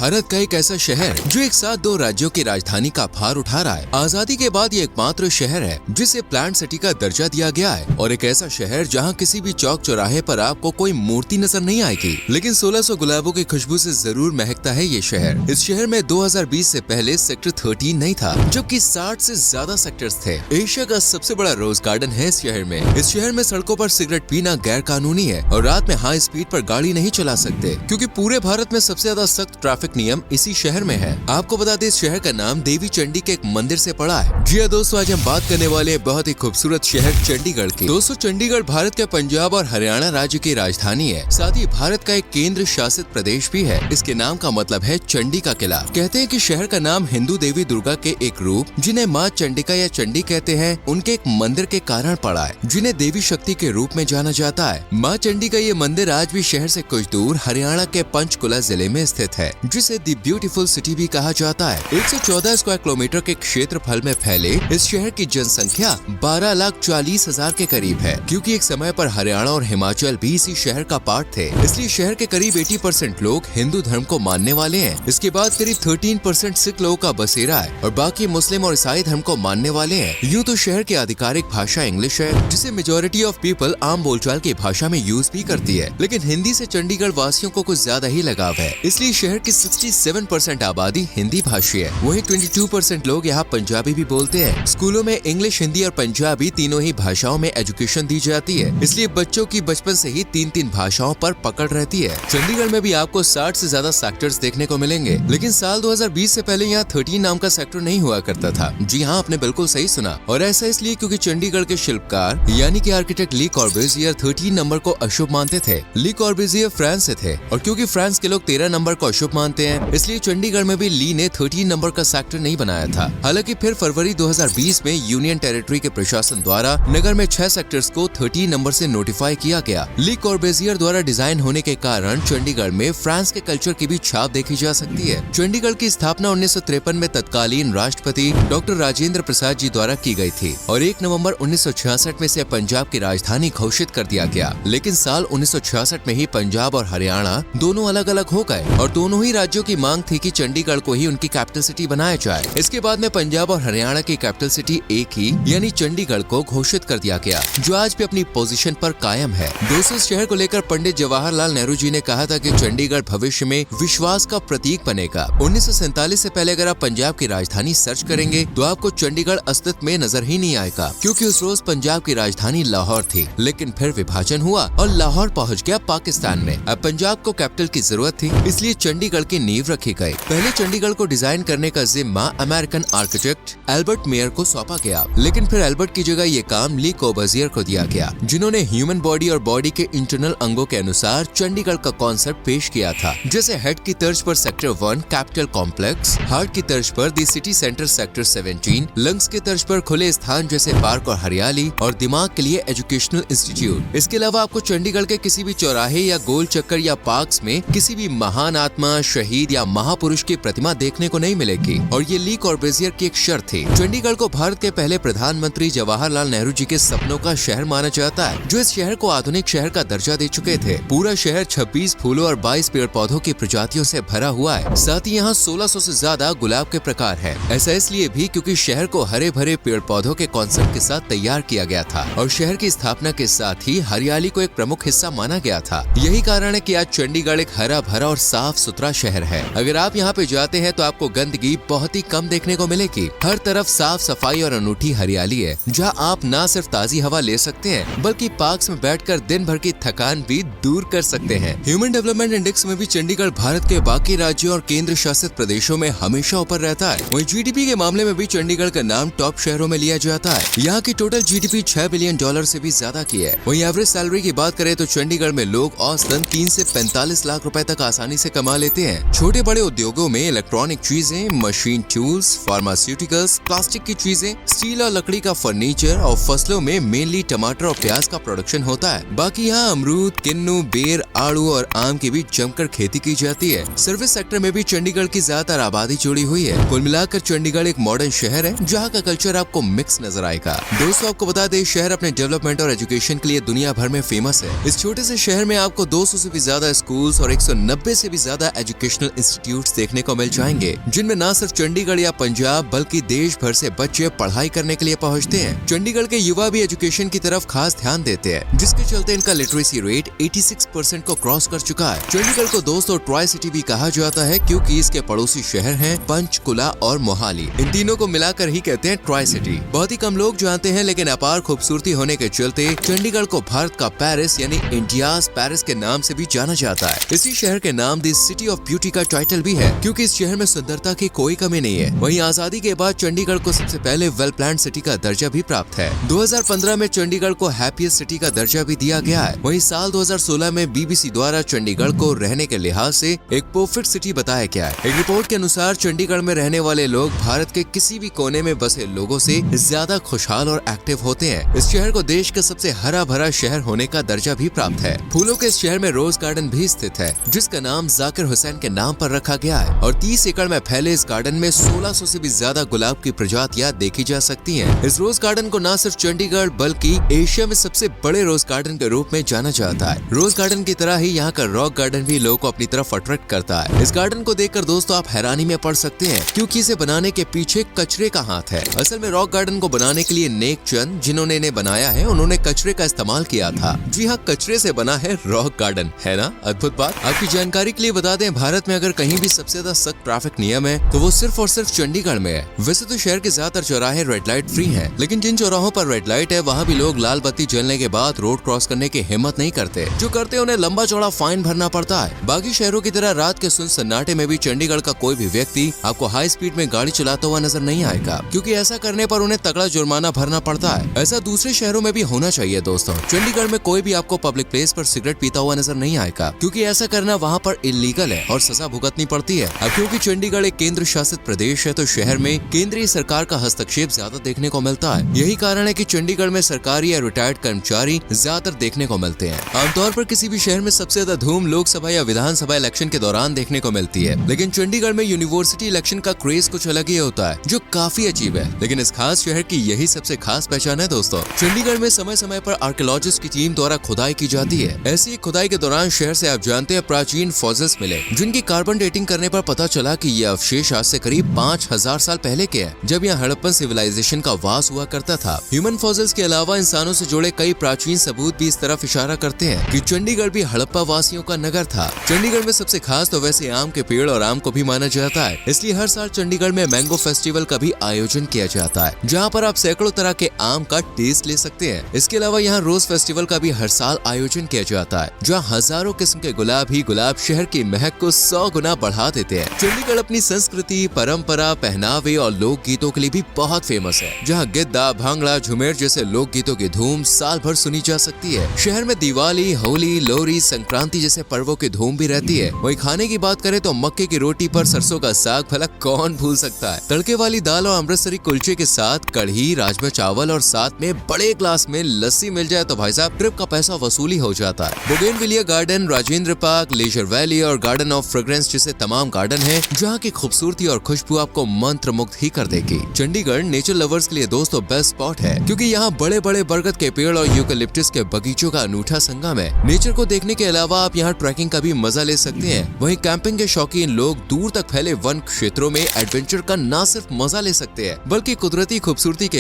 भारत का एक ऐसा शहर जो एक साथ दो राज्यों की राजधानी का भार उठा रहा है। आजादी के बाद ये एकमात्र शहर है जिसे प्लांट सिटी का दर्जा दिया गया है और एक ऐसा शहर जहां किसी भी चौक चौराहे पर आपको कोई मूर्ति नजर नहीं आएगी, लेकिन 1600 गुलाबों की खुशबू से जरूर महकता है ये शहर। इस शहर में 2020 से पहले सेक्टर 13 नहीं था, जबकि 60 से ज्यादा सेक्टर्स थे। एशिया का सबसे बड़ा रोज गार्डन है इस शहर में। इस शहर में सड़कों पर सिगरेट पीना गैर कानूनी है और रात में हाई स्पीड पर गाड़ी नहीं चला सकते, क्योंकि पूरे भारत में सबसे ज्यादा सख्त ट्रैफिक नियम इसी शहर में है। आपको बता दें, इस शहर का नाम देवी चंडी के एक मंदिर से पड़ा है। जी हाँ दोस्तों, आज हम बात करने वाले हैं बहुत ही खूबसूरत शहर चंडीगढ़ की। दोस्तों, चंडीगढ़ भारत के पंजाब और हरियाणा राज्य की राजधानी है, साथ ही भारत का एक केंद्र शासित प्रदेश भी है। इसके नाम का मतलब है चंडी का किला। कहते हैं कि शहर का नाम हिंदू देवी दुर्गा के एक रूप, जिन्हें माँ चंडिका या चंडी कहते हैं, उनके एक मंदिर के कारण पड़ा है, जिन्हें देवी शक्ति के रूप में जाना जाता है। माँ चंडी का ये मंदिर आज भी शहर से कुछ दूर हरियाणा के पंचकुला जिले में स्थित है, जिसे दी ब्यूटीफुल सिटी भी कहा जाता है। 114 स्क्वायर किलोमीटर के क्षेत्रफल में फैले इस शहर की जनसंख्या 12,40,000 के करीब है, क्योंकि एक समय पर हरियाणा और हिमाचल भी इसी शहर का पार्ट थे। इसलिए शहर के करीब 80% लोग हिंदू धर्म को मानने वाले हैं। इसके बाद करीब 13% सिख लोगों का बसेरा है और बाकी मुस्लिम और ईसाई धर्म को मानने वाले हैं। यूँ तो शहर की आधिकारिक भाषा इंग्लिश है, जिसे मेजोरिटी ऑफ पीपल आम बोलचाल की भाषा में यूज भी करती है, लेकिन हिंदी से चंडीगढ़ वासियों को कुछ ज्यादा ही लगाव है। इसलिए शहर की 67% आबादी हिंदी भाषी है। वहीं 22% लोग यहाँ पंजाबी भी बोलते हैं। स्कूलों में इंग्लिश, हिंदी और पंजाबी तीनों ही भाषाओं में एजुकेशन दी जाती है, इसलिए बच्चों की बचपन से ही 3 भाषाओं पर पकड़ रहती है। चंडीगढ़ में भी आपको 60 से ज्यादा सेक्टर्स देखने को मिलेंगे, लेकिन साल 2020 से पहले यहाँ 13 नाम का सेक्टर नहीं हुआ करता था। जी हाँ, आपने बिल्कुल सही सुना, और ऐसा इसलिए क्योंकि चंडीगढ़ के शिल्पकार यानी कि आर्किटेक्ट ली कॉर्बुसियर 13 नंबर को अशुभ मानते थे। ली कॉर्बुसियर फ्रांस से थे, और क्योंकि फ्रांस के लोग 13 नंबर को अशुभ मानते हैं, इसलिए चंडीगढ़ में भी ली ने 13 नंबर का सेक्टर नहीं बनाया था। हालांकि फिर फरवरी 2020 में यूनियन टेरिटरी के प्रशासन द्वारा नगर में 6 सेक्टर्स को 13 नंबर से नोटिफाई किया गया। ली कॉर्बुसियर द्वारा डिजाइन होने के कारण चंडीगढ़ में फ्रांस के कल्चर की भी छाप देखी जा सकती है। चंडीगढ़ की स्थापना 1953 में तत्कालीन राष्ट्रपति डॉक्टर राजेंद्र प्रसाद जी द्वारा की गई थी और 1 नवंबर 1966 में से पंजाब की राजधानी घोषित कर दिया गया। लेकिन साल 1966 में ही पंजाब और हरियाणा दोनों अलग अलग हो गए और दोनों ही राज्यों की मांग थी कि चंडीगढ़ को ही उनकी कैपिटल सिटी बनाया जाए। इसके बाद में पंजाब और हरियाणा की कैपिटल सिटी एक ही यानी चंडीगढ़ को घोषित कर दिया गया, जो आज भी अपनी पोजीशन पर कायम है। दोस्तों, इस शहर को लेकर पंडित जवाहरलाल नेहरू जी ने कहा था कि चंडीगढ़ भविष्य में विश्वास का प्रतीक बनेगा। 1947 से पहले अगर आप पंजाब की राजधानी सर्च करेंगे तो आपको चंडीगढ़ अस्तित्व में नजर ही नहीं आएगा, क्योंकि उस रोज पंजाब की राजधानी लाहौर थी। लेकिन फिर विभाजन हुआ और लाहौर पहुंच गया पाकिस्तान में। अब पंजाब को कैपिटल की जरूरत थी, इसलिए चंडीगढ़ की नींव रखी गई। पहले चंडीगढ़ को डिजाइन करने का जिम्मा अमेरिकन आर्किटेक्ट एल्बर्ट मेयर को सौंपा गया, लेकिन फिर एल्बर्ट की जगह ये काम ली कॉर्बुसियर को दिया गया, जिन्होंने ह्यूमन बॉडी और बॉडी के इंटरनल अंगों के अनुसार चंडीगढ़ का कॉन्सेप्ट पेश किया था। जैसे हेड की तर्ज पर सेक्टर 1 कैपिटल कॉम्प्लेक्स, हार्ट की तर्ज पर दी सिटी सेंटर सेक्टर 17, लंग्स की तर्ज पर खुले स्थान जैसे पार्क और हरियाली, और दिमाग के लिए एजुकेशनल इंस्टीट्यूट। इसके अलावा आपको चंडीगढ़ के किसी भी चौराहे या गोल चक्कर या पार्क्स में किसी भी महान आत्मा, शहीद या महापुरुष की प्रतिमा देखने को नहीं मिलेगी, और ये ली कॉर्बुसियर की एक शर्त थी। चंडीगढ़ को भारत के पहले प्रधानमंत्री जवाहरलाल नेहरू जी के सपनों का शहर माना जाता है, जो इस शहर को आधुनिक शहर का दर्जा दे चुके थे। पूरा शहर 26 फूलों और 22 पेड़ पौधों की प्रजातियों से भरा हुआ है। साथ ही यहाँ 1600 से ज्यादा गुलाब के प्रकार है। ऐसा इसलिए भी क्योंकि शहर को हरे भरे पेड़ पौधों के कॉन्सेप्ट के साथ तैयार किया गया था, और शहर की स्थापना के साथ ही हरियाली को एक प्रमुख हिस्सा माना गया था। यही कारण है कि आज चंडीगढ़ एक हरा भरा और साफ सुथरा शहर है। अगर आप यहाँ पे जाते हैं तो आपको गंदगी बहुत ही कम देखने को मिलेगी। हर तरफ साफ सफाई और अनूठी हरियाली है, जहाँ आप न सिर्फ ताजी हवा ले सकते हैं, बल्कि पार्क्स में बैठकर दिन भर की थकान भी दूर कर सकते हैं। ह्यूमन डेवलपमेंट इंडेक्स में भी चंडीगढ़ भारत के बाकी राज्यों और केंद्र शासित प्रदेशों में हमेशा ऊपर रहता है। वहीं जीडीपी के मामले में भी चंडीगढ़ का नाम टॉप शहरों में लिया जाता है। यहाँ की टोटल जीडीपी $6 बिलियन से भी ज्यादा की है। वहीं एवरेज सैलरी की बात करें तो चंडीगढ़ में लोग औसतन 3 से 45 लाख रुपए तक आसानी से कमा लेते हैं। छोटे बड़े उद्योगों में इलेक्ट्रॉनिक चीजें, मशीन टूल्स, फार्मास्यूटिकल्स, प्लास्टिक की चीजें, स्टील और लकड़ी का फर्नीचर, और फसलों में मेनली टमाटर और प्याज का प्रोडक्शन होता है। बाकी यहाँ अमरूद, किन्नू, बेर, आड़ू और आम की भी जमकर खेती की जाती है। सर्विस सेक्टर में भी चंडीगढ़ की ज्यादातर आबादी जुड़ी हुई है। कुल मिलाकर चंडीगढ़ एक मॉडर्न शहर है, जहाँ का कल्चर आपको मिक्स नजर आएगा। दोस्तों, आपको बता दें, शहर अपने डेवलपमेंट और एजुकेशन के लिए दुनिया भर में फेमस है। इस छोटे से शहर में आपको 200 से भी ज्यादा स्कूल्स और 190 से भी ज्यादा एजुकेशन एजुकेशनल इंस्टीट्यूट्स देखने को मिल जाएंगे, जिनमें न सिर्फ चंडीगढ़ या पंजाब बल्कि देश भर से बच्चे पढ़ाई करने के लिए पहुंचते हैं। चंडीगढ़ के युवा भी एजुकेशन की तरफ खास ध्यान देते हैं, जिसके चलते इनका लिटरेसी रेट 86% को क्रॉस कर चुका है। चंडीगढ़ को दोस्तों ट्राई सिटी भी कहा जाता है, क्योंकि इसके पड़ोसी शहर हैं पंचकुला और मोहाली। इन तीनों को मिलाकर ही कहते हैं ट्राई सिटी। बहुत ही कम लोग जानते हैं, लेकिन अपार खूबसूरती होने के चलते चंडीगढ़ को भारत का पेरिस यानी इंडियाज पेरिस के नाम से भी जाना जाता है। इसी शहर के नाम दी सिटी ऑफ ब्यूटी का टाइटल भी है, क्योंकि इस शहर में सुंदरता की कोई कमी नहीं है। वहीं आजादी के बाद चंडीगढ़ को सबसे पहले वेल प्लान सिटी का दर्जा भी प्राप्त है। 2015 में चंडीगढ़ को हैप्पीएस्ट सिटी का दर्जा भी दिया गया है। वहीं साल 2016 में बीबीसी द्वारा चंडीगढ़ को रहने के लिहाज से एक परफेक्ट सिटी बताया गया है। एक रिपोर्ट के अनुसार चंडीगढ़ में रहने वाले लोग भारत के किसी भी कोने में बसे लोगों से ज्यादा खुशहाल और एक्टिव होते हैं। इस शहर को देश का सबसे हरा भरा शहर होने का दर्जा भी प्राप्त है। फूलों के इस शहर में रोज गार्डन भी स्थित है, जिसका नाम जाकिर हुसैन के नाम पर रखा गया है। और 30 एकड़ में फैले इस गार्डन में 1600 से भी ज्यादा गुलाब की प्रजातियां देखी जा सकती हैं। इस रोज गार्डन को न सिर्फ चंडीगढ़ बल्कि एशिया में सबसे बड़े रोज गार्डन के रूप में जाना जाता है। रोज गार्डन की तरह ही यहाँ का रॉक गार्डन भी लोगों को अपनी तरफ अट्रैक्ट करता है। इस गार्डन को देखकर दोस्तों आप हैरानी में पड़ सकते हैं, क्योंकि इसे बनाने के पीछे कचरे का हाथ है। असल में रॉक गार्डन को बनाने के लिए नेक चंद जिन्होंने इन्हें बनाया है, उन्होंने कचरे का इस्तेमाल किया था। जी हाँ, कचरे से बना है रॉक गार्डन, है ना अद्भुत बात। आपकी जानकारी के लिए बता दें, भारत में अगर कहीं भी सबसे ज्यादा सख्त ट्रैफिक नियम है तो वो सिर्फ और सिर्फ चंडीगढ़ में है। वैसे तो शहर के ज्यादातर चौराहे रेड लाइट फ्री हैं, लेकिन जिन चौराहों पर रेड लाइट है वहाँ भी लोग लाल बत्ती जलने के बाद रोड क्रॉस करने की हिम्मत नहीं करते। जो करते उन्हें लंबा चौड़ा फाइन भरना पड़ता है। बाकी शहरों की तरह रात के सुन सन्नाटे में भी चंडीगढ़ का कोई भी व्यक्ति आपको हाई स्पीड में गाड़ी चलाता हुआ नजर नहीं आएगा, क्योंकि ऐसा करने पर उन्हें तगड़ा जुर्माना भरना पड़ता है। ऐसा दूसरे शहरों में भी होना चाहिए दोस्तों। चंडीगढ़ में कोई भी आपको पब्लिक प्लेस पर सिगरेट पीता हुआ नजर नहीं आएगा, क्योंकि ऐसा करना वहाँ पर इलीगल है और सजा भुगतनी पड़ती है। अब क्योंकि चंडीगढ़ एक केंद्र शासित प्रदेश है, तो शहर में केंद्रीय सरकार का हस्तक्षेप ज्यादा देखने को मिलता है। यही कारण है कि चंडीगढ़ में सरकारी या रिटायर्ड कर्मचारी ज्यादातर देखने को मिलते हैं। आमतौर पर किसी भी शहर में सबसे ज्यादा धूम लोकसभा या विधानसभा इलेक्शन के दौरान देखने को मिलती है, लेकिन चंडीगढ़ में यूनिवर्सिटी इलेक्शन का क्रेज कुछ अलग ही होता है, जो काफी अजीब है। लेकिन इस खास शहर की यही सबसे खास पहचान है दोस्तों। चंडीगढ़ में समय समय पर आर्कियोलॉजिस्ट की टीम द्वारा खुदाई की जाती है। ऐसी खुदाई के दौरान शहर से आप जानते हैं प्राचीन फॉसिल्स मिले, जिनकी कार्बन डेटिंग करने पर पता चला कि ये अवशेष आज से करीब 5000 साल पहले के हैं, जब यहाँ हड़प्पन सिविलाइजेशन का वास हुआ करता था। ह्यूमन फॉसिल्स के अलावा इंसानों से जुड़े कई प्राचीन सबूत भी इस तरफ इशारा करते हैं कि चंडीगढ़ भी हड़प्पा वासियों का नगर था। चंडीगढ़ में सबसे खास तो वैसे आम के पेड़ और आम को भी माना जाता है, इसलिए हर साल चंडीगढ़ में मैंगो फेस्टिवल का भी आयोजन किया जाता है, जहाँ पर आप सैकड़ों तरह के आम का टेस्ट ले सकते हैं। इसके अलावा यहाँ रोज फेस्टिवल का भी हर साल आयोजन किया जाता है, जहाँ हजारों किस्म के गुलाब ही गुलाब शहर की महक को 100 गुना बढ़ा देते हैं। चंडीगढ़ अपनी संस्कृति, परंपरा, पहनावे और लोक गीतों के लिए भी बहुत फेमस है, जहाँ गिद्दा, भांगड़ा, झुमेर जैसे लोक गीतों की धूम साल भर सुनी जा सकती है। शहर में दिवाली, होली, लोहड़ी, संक्रांति जैसे पर्वों की धूम भी रहती है। वहीं खाने की बात करें तो मक्के की रोटी पर सरसों का साग भला कौन भूल सकता है। तड़के वाली दाल और अमृतसरी कुलचे के साथ कढ़ी, राजमा चावल और साथ में बड़े ग्लास में लस्सी मिल जाए तो भाई साहब ट्रिप का पैसा वसूली हो जाता है। Bougainvillea garden, Rajendra park, leisure valley और गार्डन ऑफ फ्रेग्रेंस जैसे तमाम गार्डन हैं, जहाँ की खूबसूरती और खुशबू आपको मंत्र मुग्ध ही कर देगी। चंडीगढ़ नेचर लवर्स के लिए दोस्तों बेस्ट स्पॉट है, क्योंकि यहाँ बड़े बड़े बरगद के पेड़ और यूकेलिप्टस के बगीचों का अनूठा संगम है। नेचर को देखने के अलावा आप यहाँ ट्रैकिंग का भी मजा ले सकते हैं। वहीं कैंपिंग के शौकीन लोग दूर तक फैले वन क्षेत्रों में एडवेंचर का न सिर्फ मजा ले सकते हैं, बल्कि कुदरती खूबसूरती के